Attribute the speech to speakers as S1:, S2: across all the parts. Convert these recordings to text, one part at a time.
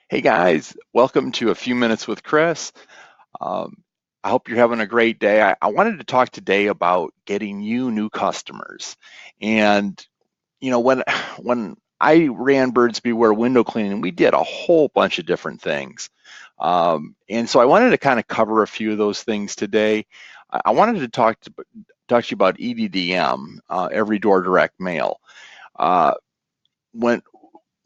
S1: Hey guys, welcome to A Few Minutes with Chris. Um, I hope you're having a great day. I wanted to talk today about getting you new customers. And when I ran Birds Beware window cleaning, we did a whole bunch of different things. And so I wanted to kind of cover a few of those things today. I wanted to talk to you about EDDM, every door direct mail. Uh, when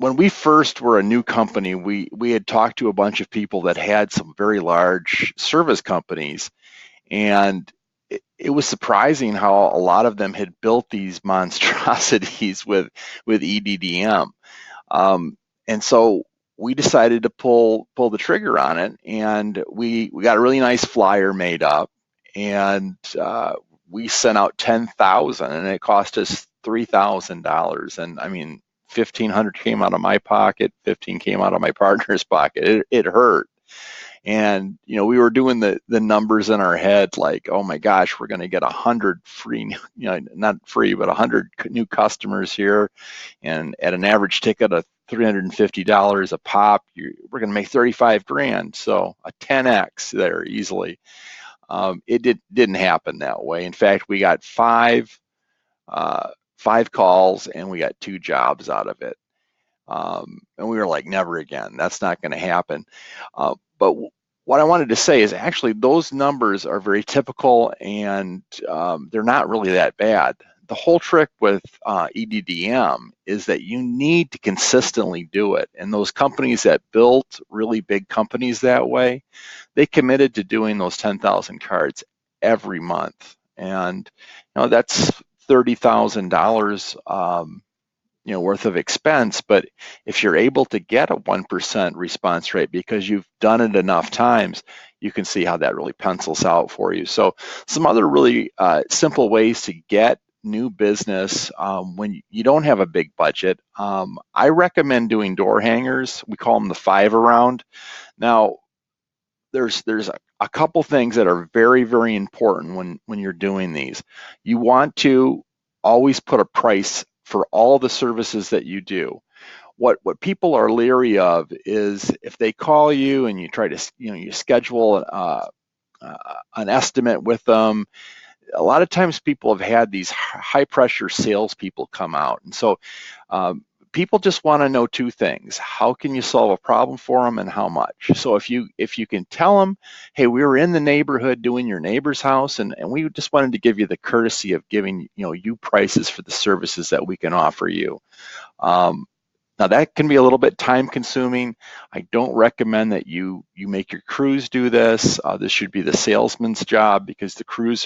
S1: when we first were a new company, we had talked to a bunch of people that had some very large service companies, and it was surprising how a lot of them had built these monstrosities with EDDM. Um, and so we decided to pull the trigger on it, and we got a really nice flyer made up, and we sent out 10,000, and it cost us $3,000. And I mean, 1,500 came out of my pocket, 15 came out of my partner's pocket. It hurt. And we were doing the numbers in our head, like, oh my gosh, we're going to get 100 free, not free, but 100 new customers here, and at an average ticket of $350 a pop, we're going to make 35 grand. So a 10x there easily. It didn't happen that way. In fact, we got five calls and we got two jobs out of it. And we were like, never again. That's not going to happen. But what I wanted to say is actually those numbers are very typical, and they're not really that bad. The whole trick with EDDM is that you need to consistently do it. And those companies that built really big companies that way, they committed to doing those 10,000 cards every month. And that's $30,000 worth of expense. But if you're able to get a 1% response rate because you've done it enough times, you can see how that really pencils out for you. So some other really simple ways to get new business when you don't have a big budget. I recommend doing door hangers. We call them the 5 around. Now, there's a couple things that are very, very important when you're doing these. You want to always put a price for all the services that you do. What people are leery of is if they call you and you try to you schedule an estimate with them. A lot of times people have had these high pressure salespeople come out, and so people just want to know two things: how can you solve a problem for them, and how much. So if you can tell them, hey, we were in the neighborhood doing your neighbor's house, and we just wanted to give you the courtesy of giving you prices for the services that we can offer you. um, Now that can be a little bit time consuming. I don't recommend that you make your crews do this. This should be the salesman's job, because the crews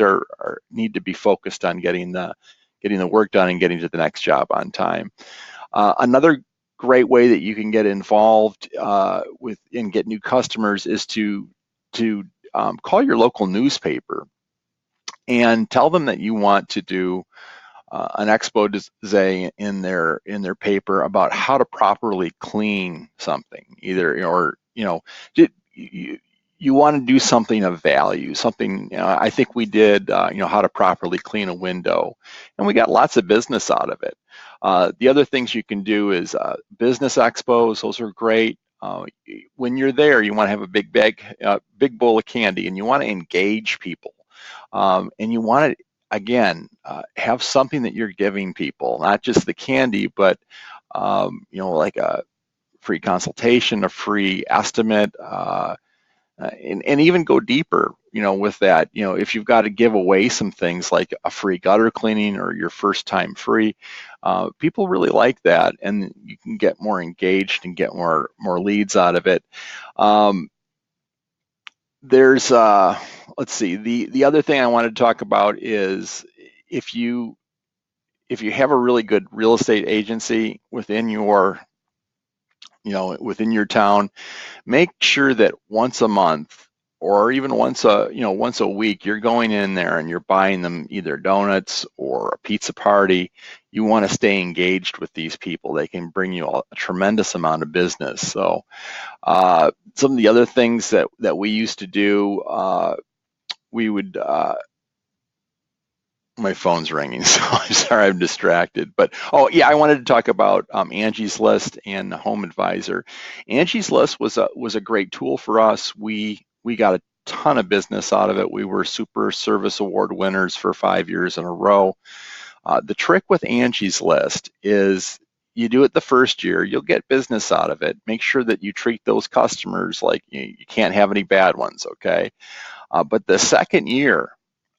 S1: need to be focused on getting the work done and getting to the next job on time. Another great way that you can get involved with and get new customers is to call your local newspaper and tell them that you want to do an expose in their paper about how to properly clean something, either or you, you want to do something of value, something. I think we did how to properly clean a window, and we got lots of business out of it. The other things you can do is business expos. Those are great. When you're there, you want to have a big bowl of candy, and you want to engage people, and you want to again have something that you're giving people, not just the candy, but like a free consultation, a free estimate, and even go deeper, with that. If you've got to give away some things like a free gutter cleaning or your first time free, people really like that, and you can get more engaged and get more leads out of it. Um, there's let's see, the other thing I wanted to talk about is if you have a really good real estate agency within your town, make sure that once a month or even once a week, you're going in there and you're buying them either donuts or a pizza party. You want to stay engaged with these people. They can bring you a tremendous amount of business. So some of the other things that we used to do, we would My phone's ringing, so I'm sorry I'm distracted. But oh yeah, I wanted to talk about Angie's List and the Home Advisor. Angie's List was a great tool for us. We got a ton of business out of it. We were Super Service Award winners for 5 years in a row. The trick with Angie's List is you do it the first year, you'll get business out of it. Make sure that you treat those customers like you can't have any bad ones, okay? But the second year,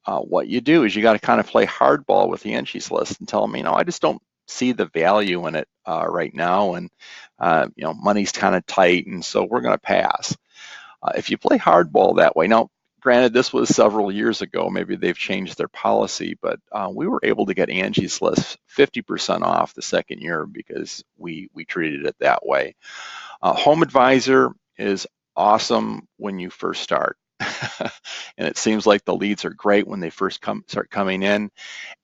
S1: what you do is you got to kind of play hardball with the Angie's List and tell them, I just don't see the value in it right now, and money's kind of tight, and so we're going to pass. If you play hardball that way, now, granted, this was several years ago, maybe they've changed their policy, but we were able to get Angie's List 50% off the second year because we treated it that way. Home Advisor is awesome when you first start. And it seems like the leads are great when they first start coming in.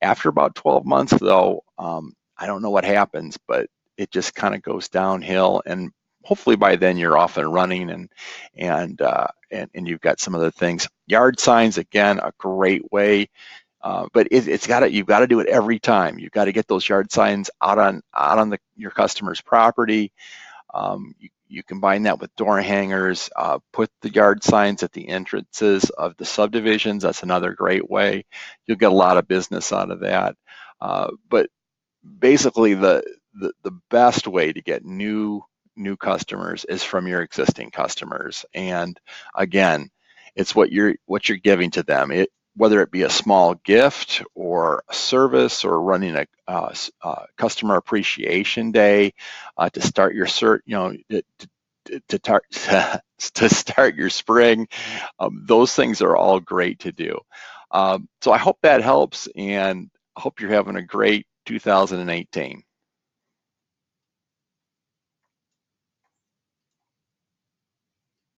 S1: After about 12 months, though, I don't know what happens, but it just kind of goes downhill. And hopefully by then you're off and running, and you've got some other things. Yard signs, again, a great way. But you've got to do it every time. You've got to get those yard signs out on your customer's property. You combine that with door hangers, put the yard signs at the entrances of the subdivisions. That's another great way. You'll get a lot of business out of that. But basically, the best way to get new customers is from your existing customers. And again, it's what you're giving to them. Whether it be a small gift or a service or running a customer appreciation day to start your to start your spring. Those things are all great to do. So I hope that helps, and I hope you're having a great 2018.